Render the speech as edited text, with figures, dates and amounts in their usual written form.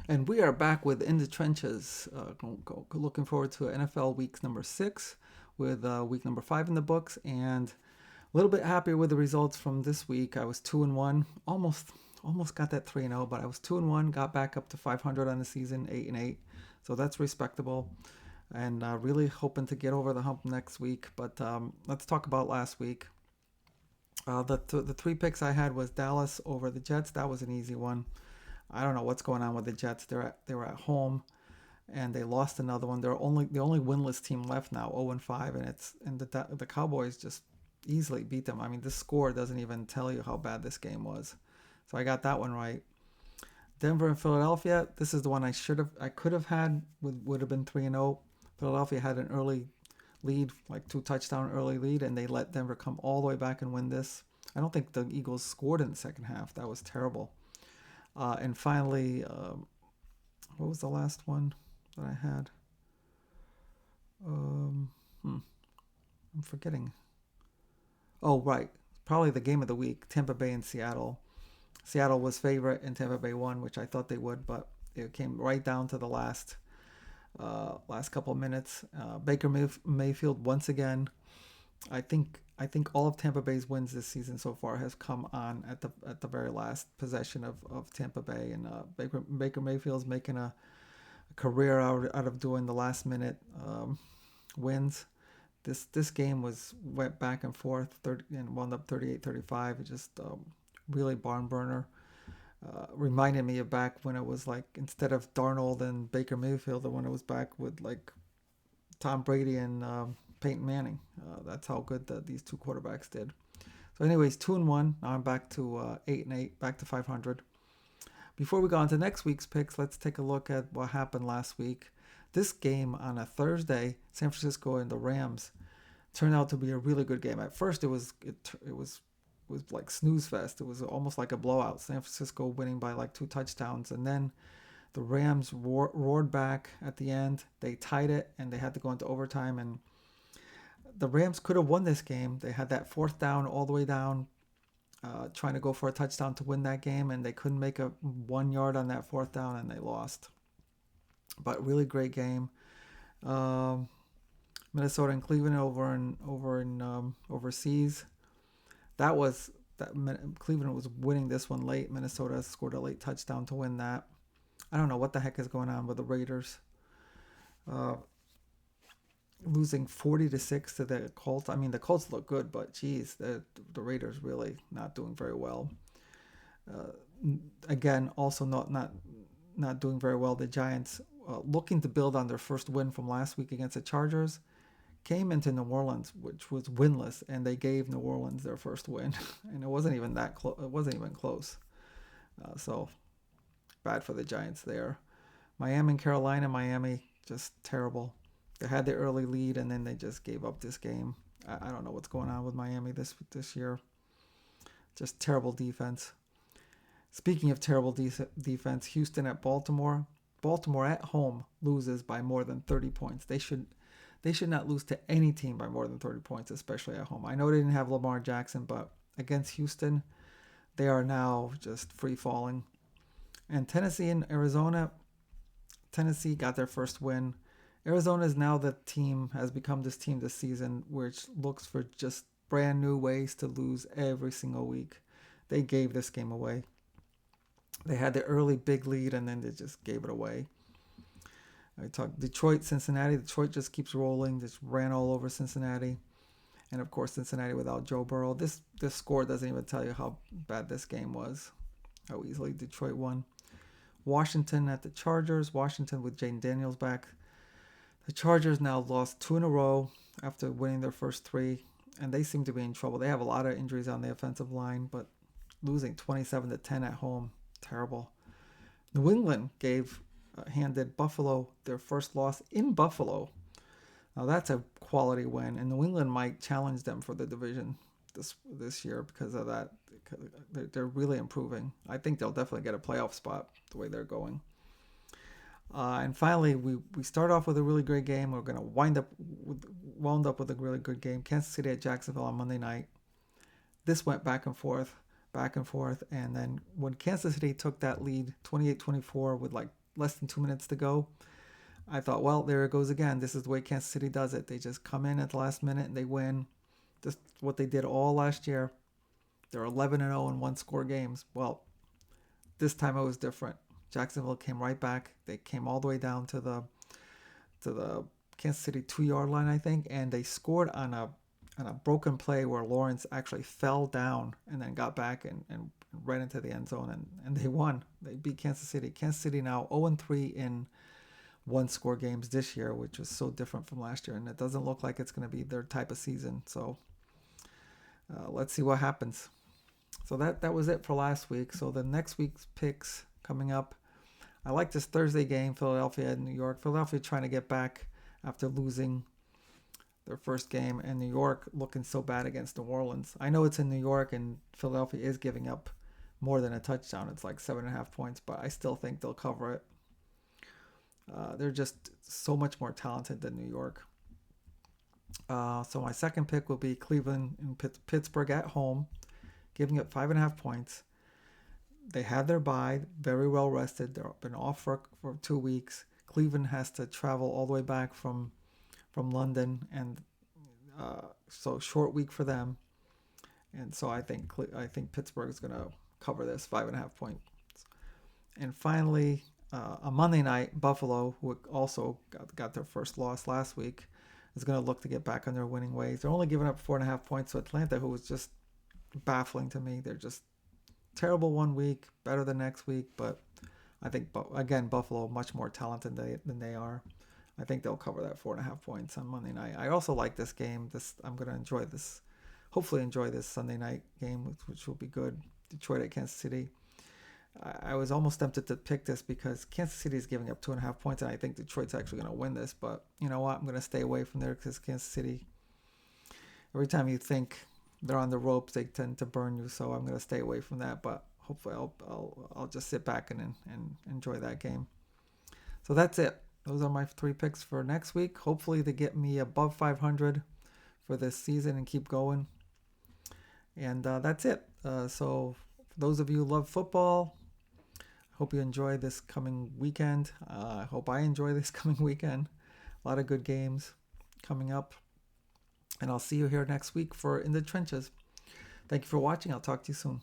And we are back with In the Trenches. Looking forward to NFL week number 6 with week number 5 in the books. And a little bit happier with the results from this week. I was 2-1, almost got that 3-0, but I was 2-1, got back up to 500 on the season, 8-8. So that's respectable. And really hoping to get over the hump next week. But let's talk about last week. The three picks I had was Dallas over the Jets. That was an easy one. I don't know what's going on with the Jets. They were at home and they lost another one. They're only the only winless team left now, 0-5, and the Cowboys just easily beat them. I mean, this score doesn't even tell you how bad this game was. So I got that one right. Denver and Philadelphia. This is the one I could have had would have been 3-0. Philadelphia had an early lead, like 2 touchdown early lead, and they let Denver come all the way back and win this. I don't think the Eagles scored in the second half. That was terrible. And finally, what was the last one that I had? Um, hmm, I'm forgetting. Oh, right. Probably the game of the week, Tampa Bay and Seattle. Seattle was favorite and Tampa Bay won, which I thought they would, but it came right down to the last couple of minutes. Baker Mayfield once again. I think all of Tampa Bay's wins this season so far has come on at the very last possession of Tampa Bay, and Baker Mayfield's making a career out of doing the last minute wins. This game went back and forth, and wound up 38-35. It just really barn burner. Reminded me of back when it was like instead of Darnold and Baker Mayfield, when it was back with like Tom Brady and Peyton Manning. That's how good these two quarterbacks did. So, anyways, 2-1. Now I'm back to 8-8, back to 500. Before we go on to next week's picks, let's take a look at what happened last week. This game on a Thursday, San Francisco and the Rams, turned out to be a really good game. At first, it was like snooze fest. It was almost like a blowout. San Francisco winning by like 2 touchdowns, and then the Rams roared back at the end. They tied it, and they had to go into overtime. And the Rams could have won this game. They had that fourth down all the way down, trying to go for a touchdown to win that game, and they couldn't make a 1 yard on that fourth down, and they lost. But really great game. Um, Minnesota and Cleveland over in overseas. That was that Cleveland was winning this one late. Minnesota scored a late touchdown to win that. I don't know what the heck is going on with the Raiders. Uh, Losing 40-6 to the Colts. I mean, the Colts look good, but geez, the Raiders really not doing very well. Uh, Again, also not doing very well. The Giants, looking to build on their first win from last week against the Chargers, came into New Orleans, which was winless, and they gave New Orleans their first win, and it wasn't even that close. It wasn't even close. So bad for the Giants there. Miami and Carolina. Miami just terrible. They had the early lead, and then they just gave up this game. I don't know what's going on with Miami this year. Just terrible defense. Speaking of terrible defense, Houston at Baltimore. Baltimore at home loses by more than 30 points. They should not lose to any team by more than 30 points, especially at home. I know they didn't have Lamar Jackson, but against Houston, they are now just free falling. And Tennessee and Arizona. Tennessee got their first win. Arizona is now the team, has become this team this season, which looks for just brand new ways to lose every single week. They gave this game away. They had the early big lead, and then they just gave it away. I talked Detroit, Cincinnati. Detroit just keeps rolling, just ran all over Cincinnati. And of course, Cincinnati without Joe Burrow. This score doesn't even tell you how bad this game was, how easily Detroit won. Washington at the Chargers. Washington with Jaden Daniels back. The Chargers now lost 2 in a row after winning their first 3, and they seem to be in trouble. They have a lot of injuries on the offensive line, but losing 27-10 at home, terrible. New England handed Buffalo their first loss in Buffalo. Now that's a quality win, and New England might challenge them for the division this year because of that. They're really improving. I think they'll definitely get a playoff spot the way they're going. And finally, we start off with a really great game. We're going to wound up with a really good game. Kansas City at Jacksonville on Monday night. This went back and forth, and then when Kansas City took that lead 28-24 with like less than 2 minutes to go. I thought, well, there it goes again. This is the way Kansas City does it. They just come in at the last minute and they win. Just what they did all last year. They're 11-0 in one-score games. Well, this time it was different. Jacksonville came right back. They came all the way down to the Kansas City 2 yard line, I think, and they scored on a broken play where Lawrence actually fell down and then got back and right into the end zone, and they won. They beat Kansas City. Kansas City now 0-3 in one-score games this year, which was so different from last year, and it doesn't look like it's going to be their type of season. So let's see what happens. So that was it for last week. So the next week's picks coming up. I like this Thursday game, Philadelphia and New York. Philadelphia trying to get back after losing their first game, and New York looking so bad against New Orleans. I know it's in New York, and Philadelphia is giving up more than a touchdown. It's like 7.5 points, but I still think they'll cover it. They're just so much more talented than New York. So my second pick will be Cleveland and Pittsburgh at home, giving up 5.5 points. They had their bye, very well rested. They've been off for 2 weeks. Cleveland has to travel all the way back from London, and so short week for them. And so I think Pittsburgh is going to cover this 5.5 points. And finally, on Monday night, Buffalo, who also got their first loss last week, is going to look to get back on their winning ways. They're only giving up 4.5 points to Atlanta, who was just baffling to me. They're just terrible one week, better the next week, but I think, again, Buffalo much more talented than they are. I think they'll cover that 4.5 points on Monday night. I also like this game. I'm going to enjoy this. Hopefully enjoy this Sunday night game, which will be good. Detroit at Kansas City. I was almost tempted to pick this because Kansas City is giving up 2.5 points, and I think Detroit's actually going to win this. But you know what? I'm going to stay away from there because Kansas City, every time you think they're on the ropes, they tend to burn you. So I'm going to stay away from that. But hopefully I'll just sit back and enjoy that game. So that's it. Those are my 3 picks for next week. Hopefully they get me above 500 for this season and keep going. And that's it. So for those of you who love football, hope you enjoy this coming weekend. I hope I enjoy this coming weekend. A lot of good games coming up. And I'll see you here next week for In the Trenches. Thank you for watching. I'll talk to you soon.